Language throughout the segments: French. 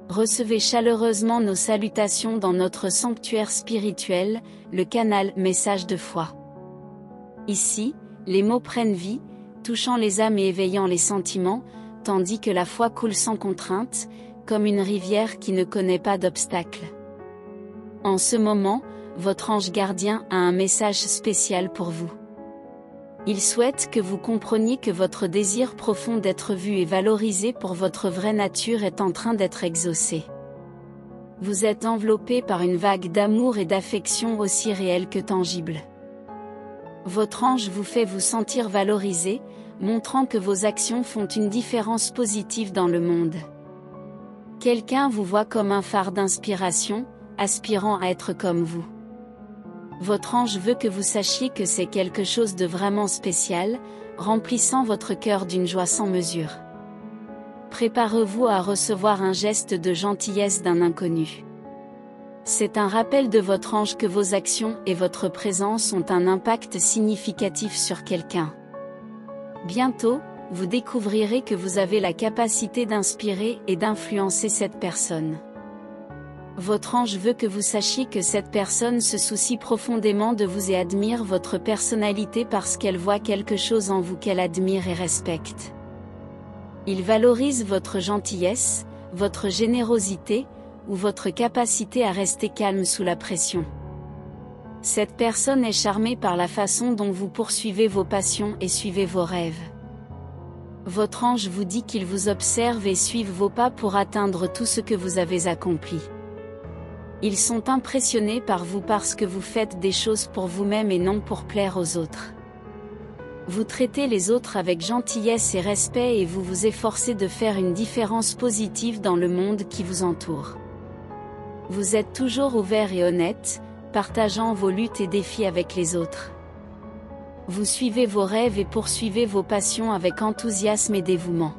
Recevez chaleureusement nos salutations dans notre sanctuaire spirituel, le canal Message de foi. Ici, les mots prennent vie, touchant les âmes et éveillant les sentiments, tandis que la foi coule sans contrainte, comme une rivière qui ne connaît pas d'obstacles. En ce moment, votre ange gardien a un message spécial pour vous. Il souhaite que vous compreniez que votre désir profond d'être vu et valorisé pour votre vraie nature est en train d'être exaucé. Vous êtes enveloppé par une vague d'amour et d'affection aussi réelle que tangible. Votre ange vous fait vous sentir valorisé, montrant que vos actions font une différence positive dans le monde. Quelqu'un vous voit comme un phare d'inspiration, aspirant à être comme vous. Votre ange veut que vous sachiez que c'est quelque chose de vraiment spécial, remplissant votre cœur d'une joie sans mesure. Préparez-vous à recevoir un geste de gentillesse d'un inconnu. C'est un rappel de votre ange que vos actions et votre présence ont un impact significatif sur quelqu'un. Bientôt, vous découvrirez que vous avez la capacité d'inspirer et d'influencer cette personne. Votre ange veut que vous sachiez que cette personne se soucie profondément de vous et admire votre personnalité parce qu'elle voit quelque chose en vous qu'elle admire et respecte. Il valorise votre gentillesse, votre générosité, ou votre capacité à rester calme sous la pression. Cette personne est charmée par la façon dont vous poursuivez vos passions et suivez vos rêves. Votre ange vous dit qu'il vous observe et suive vos pas pour atteindre tout ce que vous avez accompli. Ils sont impressionnés par vous parce que vous faites des choses pour vous-même et non pour plaire aux autres. Vous traitez les autres avec gentillesse et respect et vous vous efforcez de faire une différence positive dans le monde qui vous entoure. Vous êtes toujours ouvert et honnête, partageant vos luttes et défis avec les autres. Vous suivez vos rêves et poursuivez vos passions avec enthousiasme et dévouement.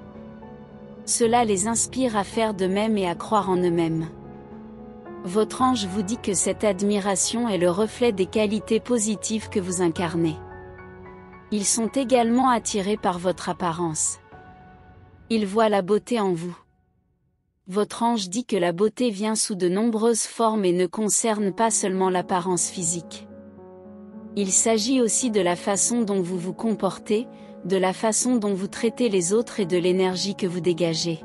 Cela les inspire à faire de même et à croire en eux-mêmes. Votre ange vous dit que cette admiration est le reflet des qualités positives que vous incarnez. Ils sont également attirés par votre apparence. Ils voient la beauté en vous. Votre ange dit que la beauté vient sous de nombreuses formes et ne concerne pas seulement l'apparence physique. Il s'agit aussi de la façon dont vous vous comportez, de la façon dont vous traitez les autres et de l'énergie que vous dégagez.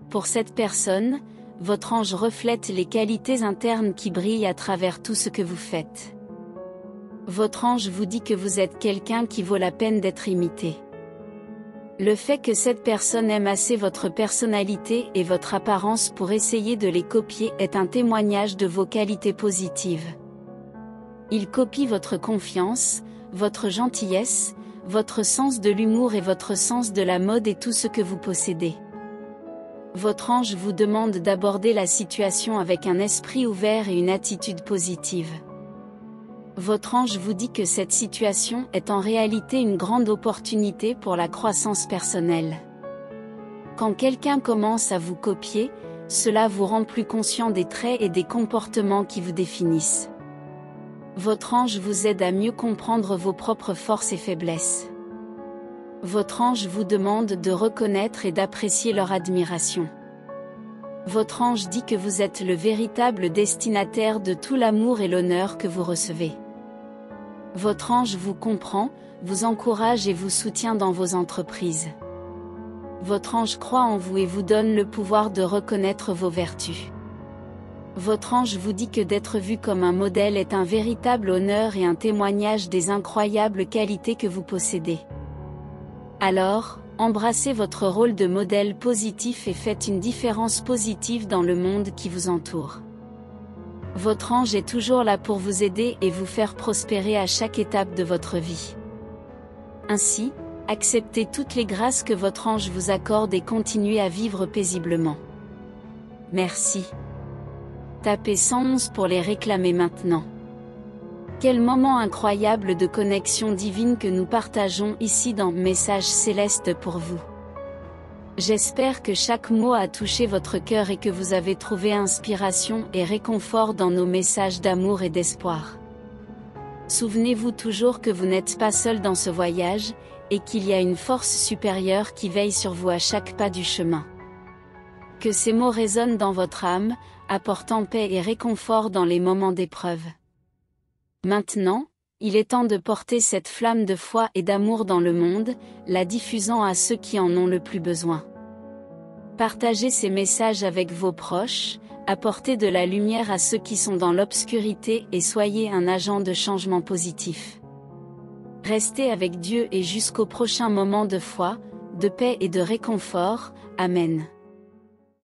Pour cette personne, votre ange reflète les qualités internes qui brillent à travers tout ce que vous faites. Votre ange vous dit que vous êtes quelqu'un qui vaut la peine d'être imité. Le fait que cette personne aime assez votre personnalité et votre apparence pour essayer de les copier est un témoignage de vos qualités positives. Il copie votre confiance, votre gentillesse, votre sens de l'humour et votre sens de la mode et tout ce que vous possédez. Votre ange vous demande d'aborder la situation avec un esprit ouvert et une attitude positive. Votre ange vous dit que cette situation est en réalité une grande opportunité pour la croissance personnelle. Quand quelqu'un commence à vous copier, cela vous rend plus conscient des traits et des comportements qui vous définissent. Votre ange vous aide à mieux comprendre vos propres forces et faiblesses. Votre ange vous demande de reconnaître et d'apprécier leur admiration. Votre ange dit que vous êtes le véritable destinataire de tout l'amour et l'honneur que vous recevez. Votre ange vous comprend, vous encourage et vous soutient dans vos entreprises. Votre ange croit en vous et vous donne le pouvoir de reconnaître vos vertus. Votre ange vous dit que d'être vu comme un modèle est un véritable honneur et un témoignage des incroyables qualités que vous possédez. Alors, embrassez votre rôle de modèle positif et faites une différence positive dans le monde qui vous entoure. Votre ange est toujours là pour vous aider et vous faire prospérer à chaque étape de votre vie. Ainsi, acceptez toutes les grâces que votre ange vous accorde et continuez à vivre paisiblement. Merci. Tapez 111 pour les réclamer maintenant. Quel moment incroyable de connexion divine que nous partageons ici dans Message Céleste pour vous. J'espère que chaque mot a touché votre cœur et que vous avez trouvé inspiration et réconfort dans nos messages d'amour et d'espoir. Souvenez-vous toujours que vous n'êtes pas seul dans ce voyage, et qu'il y a une force supérieure qui veille sur vous à chaque pas du chemin. Que ces mots résonnent dans votre âme, apportant paix et réconfort dans les moments d'épreuve. Maintenant, il est temps de porter cette flamme de foi et d'amour dans le monde, la diffusant à ceux qui en ont le plus besoin. Partagez ces messages avec vos proches, apportez de la lumière à ceux qui sont dans l'obscurité et soyez un agent de changement positif. Restez avec Dieu et jusqu'au prochain moment de foi, de paix et de réconfort. Amen.